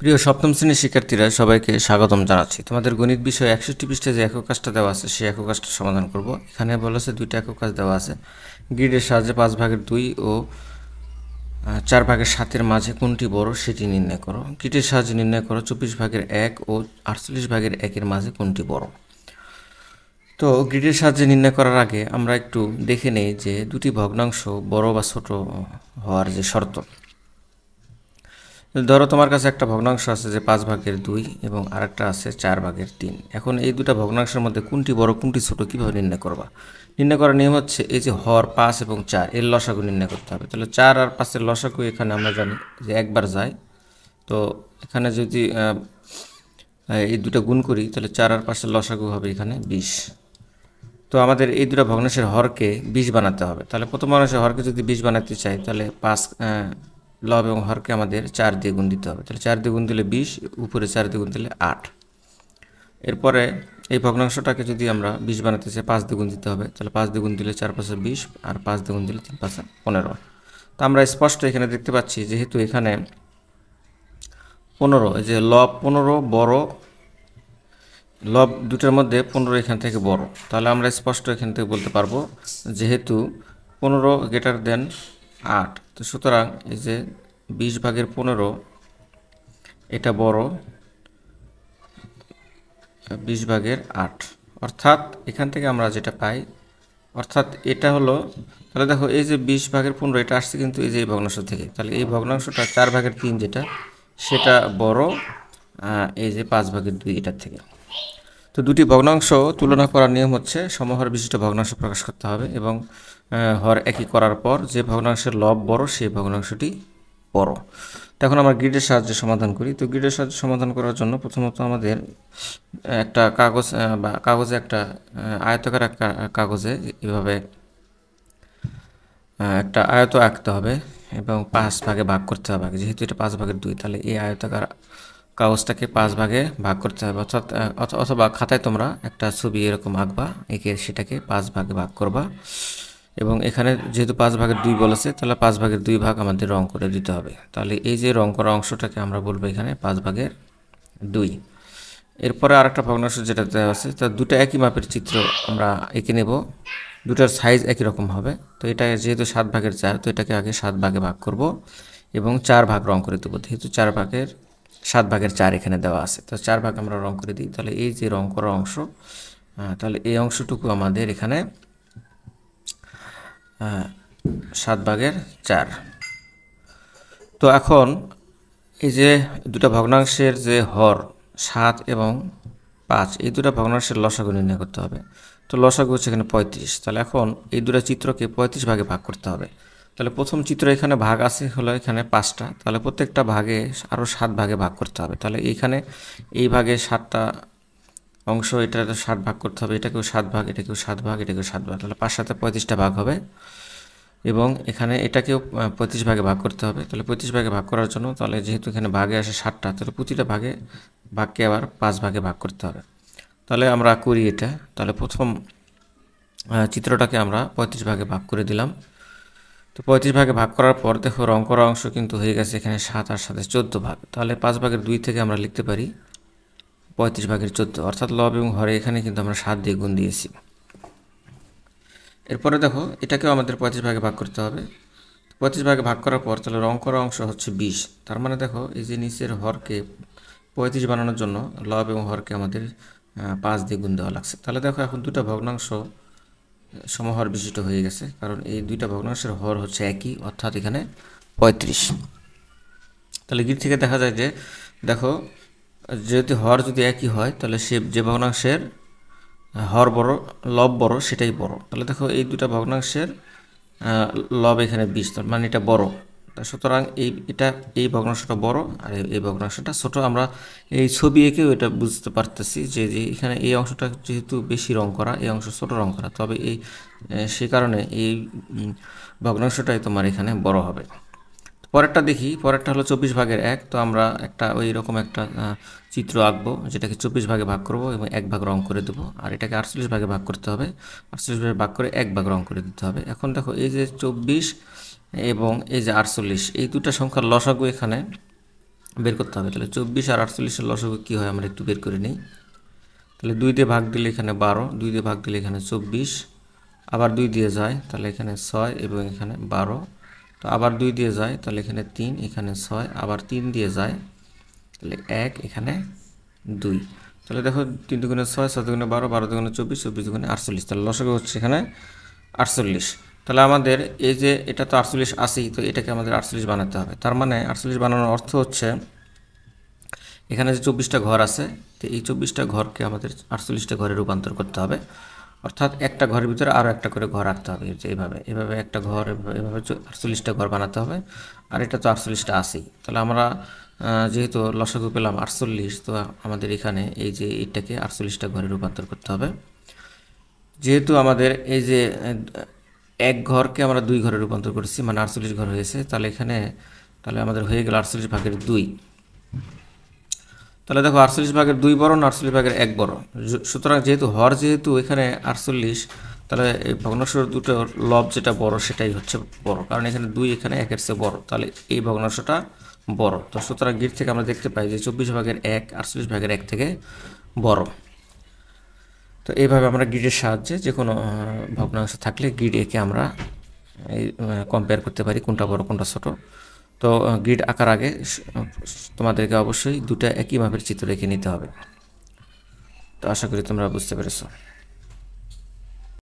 প্রিয় সপ্তম শ্রেণীর শিক্ষার্থীরা সবাইকে স্বাগতম জানাচ্ছি। তোমাদের গণিত বিষয়ে 61 পৃষ্ঠায় যে একক কাজটা দেওয়া আছে সেই একক কাজটা সমাধান করব। এখানে বলেছে দুইটা একক কাজ দেওয়া আছে। গ্রিডের সাহায্যে 5/2 ও 4/7 মাঝে কোনটি বড় সেটি নির্ণয় করো। গ্রিডের সাহায্যে নির্ণয় করো 24/1 ও 48/1 মাঝে কোনটি বড়। তো গ্রিডের সাহায্যে নির্ণয় করার আগে আমরা একটু দেখে নেই যে দুটি ভগ্নাংশ বড় বা ছোট হওয়ার যে শর্ত। ধরো তোমার কাছে একটা ভগ্নাংশ আছে যে 5/2 এবং আরেকটা আছে 4/3। এখন এই দুটা ভগ্নাংশের মধ্যে কোনটি বড় কোনটি ছোট কীভাবে নির্ণয় করবা? নির্ণয় করার নিয়ম হচ্ছে এই যে হর 5 এবং 4 এর লসাগু নির্ণয় করতে হবে। তাহলে 4 আর 5-এর লসাগু এখানে আমরা জানি যে একবার যায়। তো এখানে যদি এই দুটো গুণ করি তাহলে 4 আর 5-এর লসাগু হবে এখানে 20। তো আমাদের এই দুটো ভগ্নাংশের হরকে 20 বানাতে হবে। তাহলে প্রথম ভগ্নাংশের হরকে যদি 20 বানাতে চাই তাহলে 5 লব এবং হরকে আমাদের 4 দিয়ে গুণ দিতে হবে। তাহলে 4 দিয়ে গুণ দিলে 20, উপরে 4 দিয়ে গুণ দিলে 8। এরপরে এই ভগ্নাংশটাকে যদি আমরা 20 বানাতে চাই 5 দিয়ে গুণ দিতে হবে। তাহলে 5 দিয়ে গুণ দিলে 4×5 = 20 আর 5 দিয়ে গুণ দিলে 3×5 = 15। তো আমরা স্পষ্ট এখানে দেখতে পাচ্ছি যেহেতু এখানে 15, এই যে লব 15 বড়, লব দুটার মধ্যে 15 এখান থেকে বড়, তাহলে আমরা স্পষ্ট এখান থেকে বলতে পারবো যেহেতু 15 > 8, তো সুতরাং এই যে 20/15 এটা বড় 20/8, অর্থাৎ এখান থেকে আমরা যেটা পাই, অর্থাৎ এটা হলো, তাহলে দেখো এই যে 20/15 এটা আসছে কিন্তু এই যে এই ভগ্নাংশ থেকে, তাহলে এই ভগ্নাংশটা 4/3 যেটা সেটা বড় এই যে 5/2 এটার থেকে। তো দুটি ভগ্নাংশ তুলনা করার নিয়ম হচ্ছে সমহর বিশিষ্ট ভগ্নাংশ প্রকাশ করতে হবে এবং হর একই করার পর যে ভগ্নাংশের লব বড় সেই ভগ্নাংশটি বড়। তো এখন আমরা গ্রিডের সাহায্যে সমাধান করি। তো গ্রিডের সাহায্যে সমাধান করার জন্য প্রথমত আমাদের একটা কাগজ বা কাগজে একটা আয়তাকার কাগজে এভাবে একটা আয়ত আঁকতে হবে এবং 5 ভাগে ভাগ করতে হবে। যেহেতু এটা 5/2, তাহলে এই আয়তাকার কাগজটাকে 5 ভাগে ভাগ করতে হবে, অর্থাৎ অথবা খাতায় তোমরা একটা ছবি এরকম আঁকবা, এঁকে সেটাকে 5 ভাগে ভাগ করবা এবং এখানে যেহেতু 5/2 বলেছে তাহলে 5/2 ভাগ আমাদের রং করে দিতে হবে। তাহলে এই যে রং করা অংশটাকে আমরা বলবো এখানে 5/2। এরপরে আরেকটা ভগ্নাংশ যেটা দেওয়া আছে তার দুটো একই মাপের চিত্র আমরা এঁকে নেব, দুটার সাইজ একই রকম হবে। তো এটা যেহেতু 7/4, তো এটাকে আগে 7 ভাগে ভাগ করব এবং 4 ভাগ রং করে দেবো। যেহেতু 7/4 এখানে দেওয়া আছে, তো 4 ভাগ আমরা রং করে দিই। তাহলে এই যে রং করা অংশ, তাহলে এই অংশটুকু আমাদের এখানে 7/4। তো এখন এই যে দুটা ভগ্নাংশের যে হর 7 এবং 5, এই দুটা ভগ্নাংশের লসাগু নির্ণয় করতে হবে। তো লসাগু হচ্ছে এখানে 35। তাহলে এখন এই দুটা চিত্রকে 35 ভাগে ভাগ করতে হবে। তাহলে প্রথম চিত্র এখানে ভাগ আছে হলো এখানে 5টা, তাহলে প্রত্যেকটা ভাগে আরও 7 ভাগে ভাগ করতে হবে। তাহলে এইখানে এই ভাগে 7টা অংশ, এটা 7 ভাগ করতে হবে, এটাকেও 7 ভাগ, এটাকেও 7 ভাগ, এটাকেও 7 ভাগ, তাহলে 5 × 7 = 35টা ভাগ হবে এবং এখানে এটাকেও 35 ভাগে ভাগ করতে হবে। তাহলে 35 ভাগে ভাগ করার জন্য, তাহলে যেহেতু এখানে ভাগে আসে 7টা, তাহলে প্রতিটা ভাগকে আবার 5 ভাগে ভাগ করতে হবে। তাহলে আমরা করি এটা। তাহলে প্রথম চিত্রটাকে আমরা 35 ভাগে ভাগ করে দিলাম। তো 35 ভাগে ভাগ করার পর দেখো রং করা অংশ কিন্তু হয়ে গেছে এখানে 7 আর 7 14 ভাগ। তাহলে 5/2 থেকে আমরা লিখতে পারি 35/14, অর্থাৎ লব এবং হরে এখানে কিন্তু আমরা 7 দিয়ে গুণ দিয়েছি। এরপরে দেখো এটাকেও আমাদের 35 ভাগে ভাগ করতে হবে। 35 ভাগে ভাগ করার পর তাহলে রং করা অংশ হচ্ছে 20। তার মানে দেখো এই যে নিচের হরকে 35 বানানোর জন্য লব এবং হরকে আমাদের 5 দিয়ে গুণ দেওয়া লাগছে। তাহলে দেখো এখন দুটা ভগ্নাংশ সমহর বিশিষ্ট হয়ে গেছে, কারণ এই দুইটা ভগ্নাংশের হর হচ্ছে একই, অর্থাৎ এখানে 35। তাহলে গ্রিড থেকে দেখা যায় যে দেখো যদি হর যদি একই হয় তাহলে সে যে ভগ্নাংশের হর বড় লব বড় সেটাই বড়। তাহলে দেখো এই দুটা ভগ্নাংশের লব এখানে 20, তার মানে এটা বড়। সুতরাং এই ভগ্নাংশটা বড় আর এই ভগ্নাংশটা ছোট। আমরা এই ছবি এঁকেও এটা বুঝতে পারতেছি যে এখানে এই অংশটা যেহেতু বেশি রং করা, এই অংশ ছোট রং করা, তবে সে কারণে এই ভগ্নাংশটাই তোমার এখানে বড় হবে। পরেরটা দেখি, পরেরটা হলো 24/1। তো আমরা ওই রকম একটা চিত্র আঁকবো যেটাকে 24 ভাগে ভাগ করব এবং 1 ভাগ রং করে দেবো, আর এটাকে 48 ভাগে ভাগ করতে হবে, 48 ভাগে ভাগ করে 1 ভাগ রং করে দিতে হবে। এখন দেখো এই যে 24 এবং এই যে 48, এই দুটা সংখ্যার লসাগু এখানে বের করতে হবে। তাহলে 24 আর 48-এর লসাগু কী হয় আমরা একটু বের করে নিই। তাহলে 2 দিয়ে ভাগ দিলে এখানে 12, 2 দিয়ে ভাগ দিলে এখানে 24, আবার 2 দিয়ে যায় তাহলে এখানে 6 এবং এখানে 12, তো আবার 2 দিয়ে যায় তাহলে এখানে 3, এখানে 6, আবার 3 দিয়ে যায় তাহলে 1, এখানে 2। তাহলে দেখো 3 দুগুণে 6, 6 দুগুণে 12, 12 দুগুণে 24, 24 দুগুণে 48, তাহলে লসাগু হচ্ছে এখানে 48। তাহলে আমাদের এই যে এটা তো 48 আসেই, তো এটাকে আমাদের 48 বানাতে হবে। তার মানে 48 বানানোর অর্থ হচ্ছে এখানে যে 24টা ঘর আছে, তো এই 24টা ঘরকে আমাদের 48টা ঘরে রূপান্তর করতে হবে। অর্থাৎ একটা ঘরের ভিতরে আরও একটা করে ঘর রাখতে হবে, যে এভাবে একটা ঘর, এভাবে 48টা ঘর বানাতে হবে। আর এটা তো 48টা আসেই, তাহলে আমরা যেহেতু লসাগু পেলাম 48, তো আমাদের এখানে এই যে এটাকে 48টা ঘরে রূপান্তর করতে হবে। যেহেতু আমাদের এই যে এক ঘরকে আমরা 2 ঘরে রূপান্তর করেছি, মানে 48 ঘর হয়েছে, তাহলে আমাদের হয়ে গেল 48/2। তাহলে দেখো 48/2 বড় না 48/1 বড়, সুতরাং যেহেতু এখানে 48, তাহলে এই ভগ্নাংশ দুটোর লব যেটা বড় সেটাই হচ্ছে বড়, কারণ এখানে 2 এখানে 1-এর চেয়ে বড়, তাহলে এই ভগ্নাংশটা বড়। তো সুতরাং গিট থেকে আমরা দেখতে পাই যে 24/1 48/1 থেকে বড়। তো এইভাবে আমরা গ্রিডের সাহায্যে যে কোনো ভগ্নাংশ থাকলে গ্রিড একে আমরা এই কম্পেয়ার করতে পারি কোনটা বড় কোনটা ছোট। তো গ্রিড আঁকার আগে তোমাদেরকে অবশ্যই দুটো একই মাপের চিত্র রেখে নিতে হবে। তো আশা করি তোমরা বুঝতে পেরেছো।